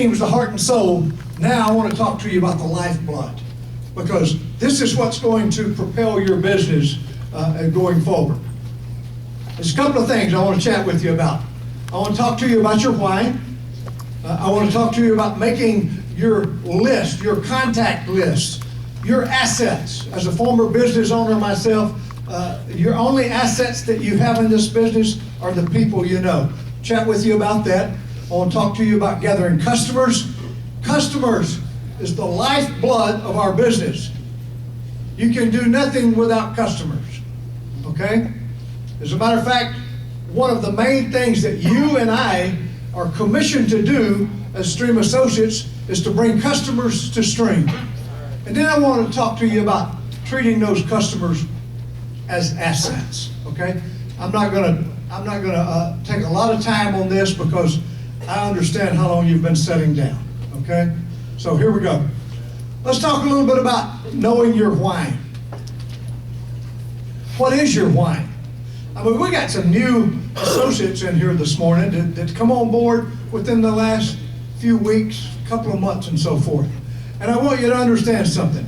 team's the heart and soul. Now I want to talk to you about the lifeblood, because this is what's going to propel your business going forward. There's a couple of things I want to chat with you about. I want to talk to you about your why. I want to talk to you about making your list, your contact list, your assets. As a former business owner myself, your only assets that you have in this business are the people you know. Chat with you about that. I want to talk to you about gathering customers. Customers is the lifeblood of our business. You can do nothing without customers, okay? As a matter of fact, one of the main things that you and I are commissioned to do as Stream Associates is to bring customers to Stream. And then I want to talk to you about treating those customers as assets, okay? I'm not gonna take a lot of time on this because I understand how long you've been sitting down, okay? So here we go. Let's talk a little bit about knowing your why. What is your why? I mean, we got some new associates in here this morning that come on board within the last few weeks, couple of months and so forth. And I want you to understand something.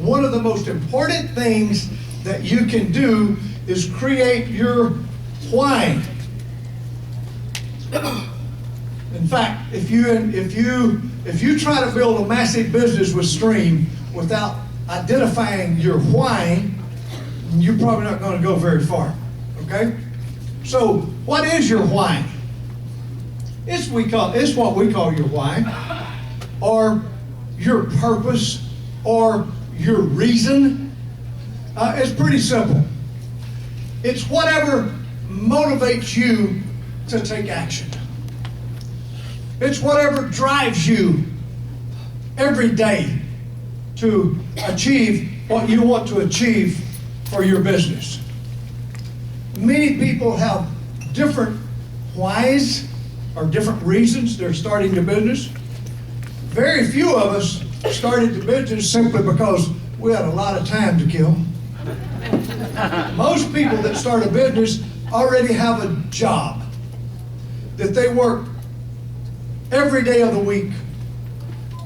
One of the most important things that you can do is create your why. In fact, if you try to build a massive business with Stream without identifying your why, you're probably not going to go very far. Okay? So, what is your why? It's what we call your why, or your purpose, or your reason. It's pretty simple. It's whatever motivates you to take action. It's whatever drives you every day to achieve what you want to achieve for your business. Many people have different whys or different reasons they're starting the business. Very few of us started the business simply because we had a lot of time to kill. Most people that start a business already have a job that they work every day of the week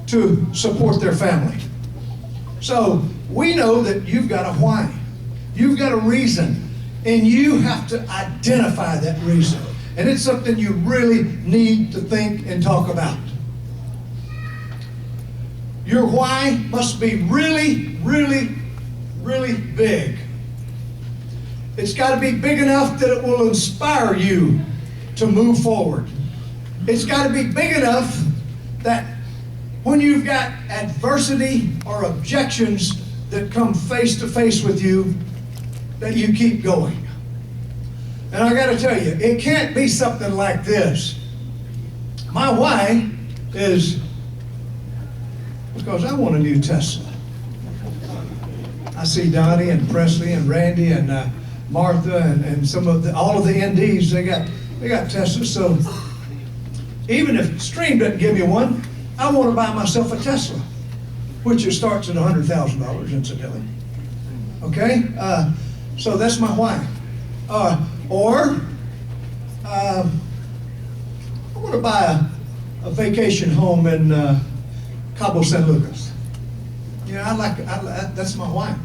to support their family. So we know that you've got a why. You've got a reason. And you have to identify that reason. And it's something you really need to think and talk about. Your why must be really, really, really big. It's got to be big enough that it will inspire you to move forward. It's got to be big enough that when you've got adversity or objections that come face to face with you, that you keep going. And I got to tell you, it can't be something like this. My why is because I want a new Tesla. I see Donnie and Presley and Randy and Martha and some of all of the NDs. They got Teslas. So even if Stream doesn't give me one, I want to buy myself a Tesla, which starts at $100,000 incidentally. Okay. So that's my why. I want to buy a vacation home in Cabo San Lucas. That's my why.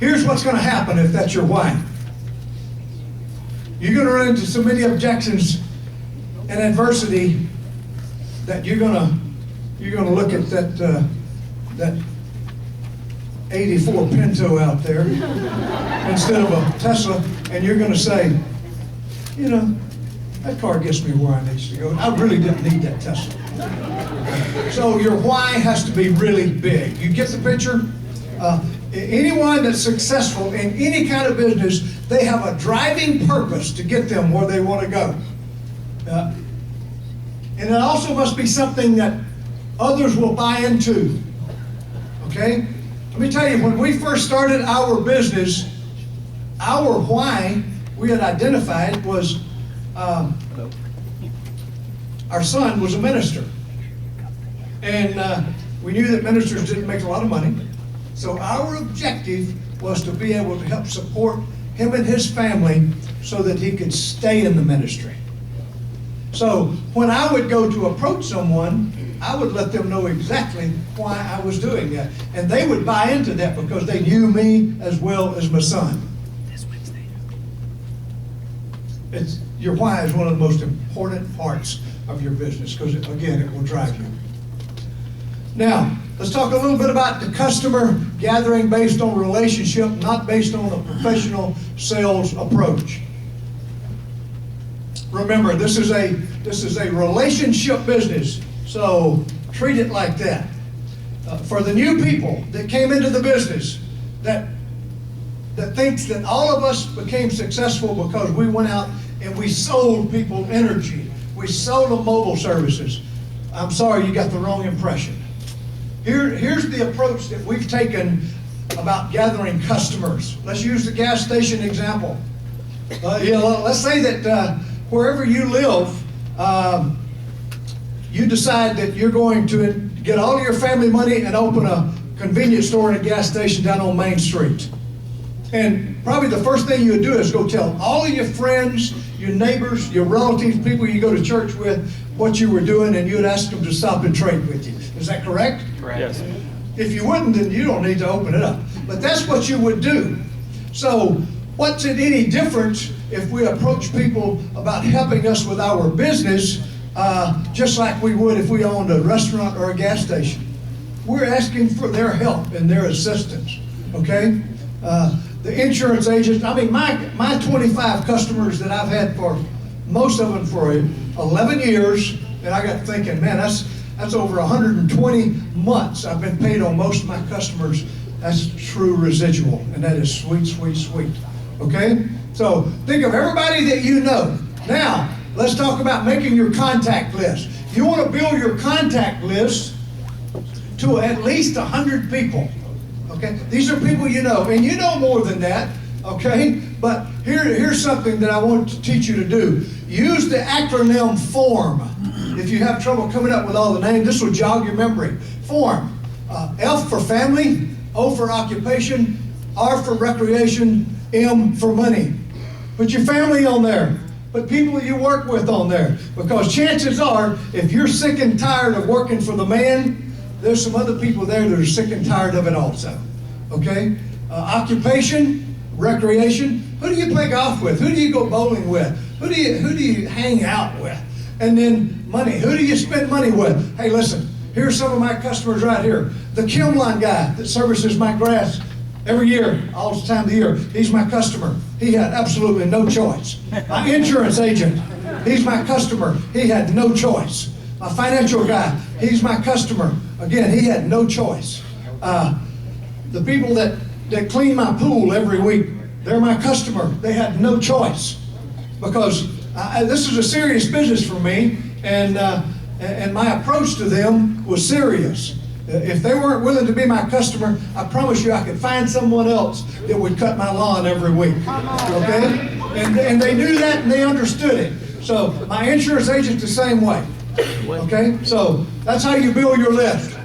Here's what's going to happen if that's your why. You're going to run into so many objections and adversity that you're going to look at that 84 Pinto out there instead of a Tesla, and you're going to say, you know, that car gets me where I need to go. I really didn't need that Tesla. So your why has to be really big. You get the picture? Anyone that's successful in any kind of business, they have a driving purpose to get them where they want to go. And it also must be something that others will buy into. Okay? Let me tell you, when we first started our business, our why we had identified was our son was a minister. And we knew that ministers didn't make a lot of money. So our objective was to be able to help support him and his family so that he could stay in the ministry. So when I would go to approach someone, I would let them know exactly why I was doing that. And they would buy into that because they knew me as well as my son. Your why is one of the most important parts of your business because, again, it will drive you. Now, let's talk a little bit about the customer gathering based on relationship, not based on a professional sales approach. Remember, this is a relationship business, so treat it like that. For the new people that came into the business, that thinks that all of us became successful because we went out and we sold people energy. We sold them mobile services. I'm sorry, you got the wrong impression. Here's the approach that we've taken about gathering customers. Let's use the gas station example. Let's say that wherever you live, you decide that you're going to get all of your family money and open a convenience store and a gas station down on Main Street. And probably the first thing you would do is go tell all of your friends, your neighbors, your relatives, people you go to church with, what you were doing, and you would ask them to stop and trade with you. Is that correct? Correct. Yes. If you wouldn't, then you don't need to open it up. But that's what you would do. So what's it any different if we approach people about helping us with our business just like we would if we owned a restaurant or a gas station? We're asking for their help and their assistance, okay? The insurance agents, I mean, my 25 customers that I've had for, most of them for 11 years, and I got thinking, man, that's over 120 months I've been paid on most of my customers. That's true residual, and that is sweet, sweet, sweet, okay? So think of everybody that you know. Now, let's talk about making your contact list. You want to build your contact list to at least 100 people. Okay, these are people you know, and you know more than that, okay? But here's something that I want to teach you to do. Use the acronym FORM. If you have trouble coming up with all the names, this will jog your memory. FORM, F for family, O for occupation, R for recreation, M for money. Put your family on there. Put people you work with on there. Because chances are, if you're sick and tired of working for the man, there's some other people there that are sick and tired of it also, okay? Occupation, recreation, who do you play golf with? Who do you go bowling with? Who do you hang out with? And then money, who do you spend money with? Hey, listen, here's some of my customers right here. The kiln line guy that services my grass every year, all the time of the year, he's my customer. He had absolutely no choice. My insurance agent, he's my customer. He had no choice. My financial guy, he's my customer. Again, he had no choice. The people that clean my pool every week, they're my customer. They had no choice because this is a serious business for me, and my approach to them was serious. If they weren't willing to be my customer, I promise you I could find someone else that would cut my lawn every week. Okay? And they knew that and they understood it. So my insurance agent the same way. Okay, so that's how you build your list.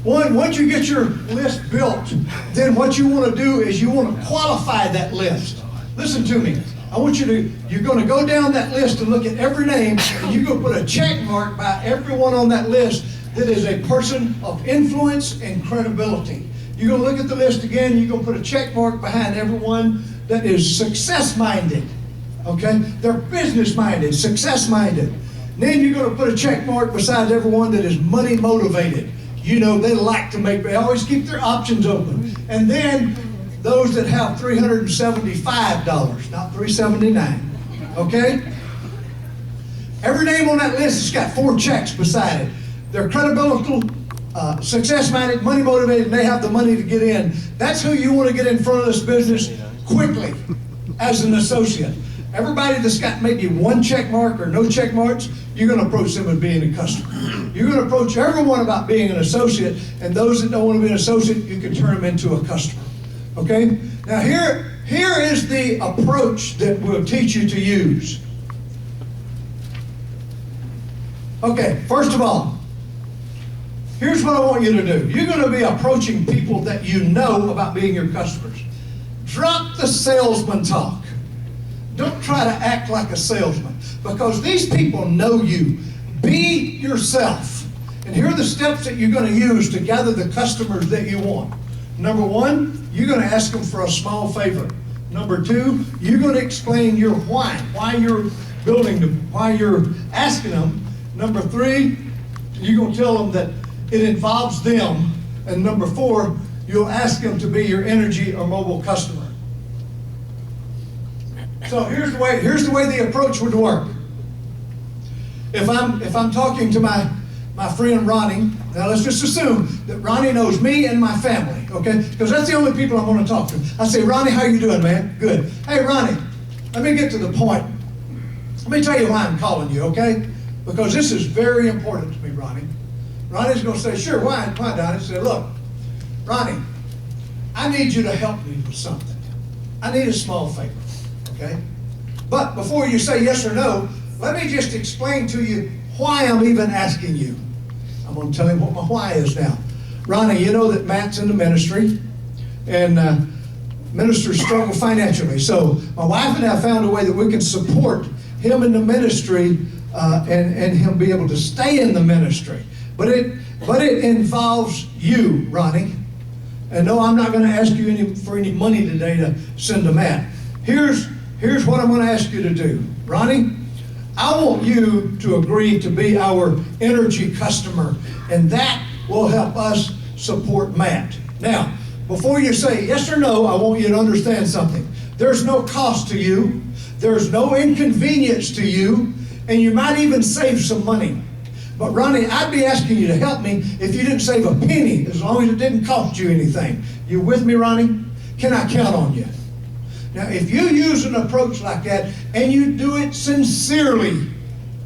Once you get your list built, then what you want to do is you want to qualify that list. Listen to me. I want you're going to go down that list and look at every name, and you're going to put a check mark by everyone on that list that is a person of influence and credibility. You're going to look at the list again, you're going to put a check mark behind everyone that is success-minded. Okay? They're business-minded, success-minded. Then you're going to put a check mark beside everyone that is money motivated. You know, they like to they always keep their options open. And then those that have $375, not $379. Okay? Every name on that list has got 4 checks beside it. They're credible, success-minded, money motivated, and they have the money to get in. That's who you want to get in front of this business quickly as an associate. Everybody that's got maybe 1 check mark or no check marks, you're going to approach them as being a customer. You're going to approach everyone about being an associate, and those that don't want to be an associate, you can turn them into a customer. Okay? Now here is the approach that we'll teach you to use. Okay, first of all, here's what I want you to do. You're going to be approaching people that you know about being your customers. Drop the salesman talk. Don't try to act like a salesman. because these people know you. Be yourself. And here are the steps that you're going to use to gather the customers that you want. Number one, you're going to ask them for a small favor. Number two, you're going to explain your why you're building them, why you're asking them. Number three, you're going to tell them that it involves them. And number four, you'll ask them to be your energy or mobile customer. So here's the way the approach would work. If I'm talking to my friend Ronnie, now let's just assume that Ronnie knows me and my family, okay? Because that's the only people I'm going to talk to. I say, Ronnie, how you doing, man? Good. Hey, Ronnie, let me get to the point. Let me tell you why I'm calling you, okay? Because this is very important to me, Ronnie. Ronnie's going to say, sure, why, Donnie? I said, look, Ronnie, I need you to help me with something. I need a small favor, okay? But before you say yes or no, let me just explain to you why I'm even asking you. I'm going to tell him what my why is now. Ronnie, you know that Matt's in the ministry, and ministers struggle financially. So my wife and I found a way that we can support him in the ministry and him be able to stay in the ministry. But it involves you, Ronnie. And no, I'm not going to ask you for any money today to send to Matt. Here's what I'm going to ask you to do. Ronnie, I want you to agree to be our energy customer, and that will help us support Matt. Now, before you say yes or no, I want you to understand something. There's no cost to you. There's no inconvenience to you, and you might even save some money. But Ronnie, I'd be asking you to help me if you didn't save a penny, as long as it didn't cost you anything. You with me, Ronnie? Can I count on you? Now, if you use an approach like that and you do it sincerely,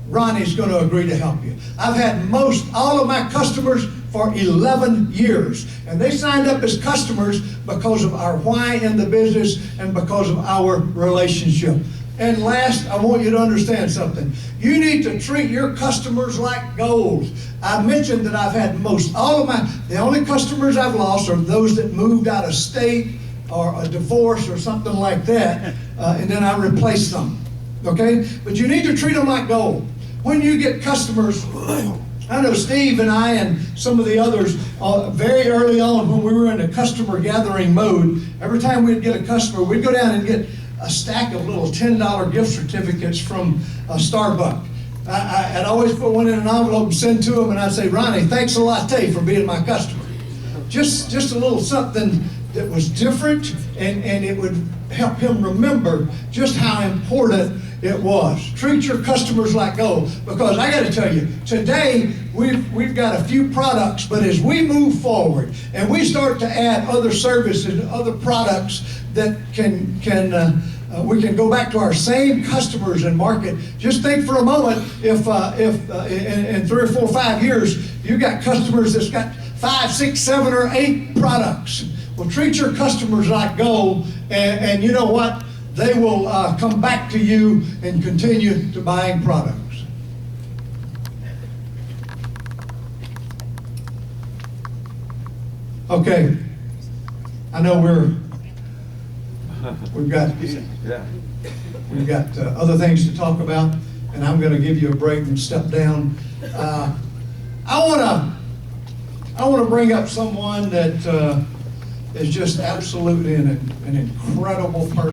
Ronnie's going to agree to help you. I've had all of my customers for 11 years, and they signed up as customers because of our why in the business and because of our relationship. And last, I want you to understand something. You need to treat your customers like gold. I mentioned that I've had the only customers I've lost are those that moved out of state or a divorce or something like that, and then I replaced them, okay? But you need to treat them like gold. When you get customers, I know Steve and I and some of the others, very early on when we were in a customer gathering mode, every time we'd get a customer, we'd go down and get a stack of little $10 gift certificates from Starbucks. I'd always put one in an envelope and send to them, and I'd say, Ronnie, thanks a latte for being my customer. Just a little something that was different, and it would help him remember just how important it was. Treat your customers like gold, because I got to tell you, today we've got a few products, but as we move forward and we start to add other services and other products that we can go back to our same customers and market. Just think for a moment, if in 3 or 4 or 5 years you got customers that's got 5, 6, 7, or 8 products. Well, treat your customers like gold, and you know what? They will come back to you and continue to buying products. Okay, I know we've got other things to talk about, and I'm going to give you a break and step down. I want to bring up someone that is just absolutely an incredible person.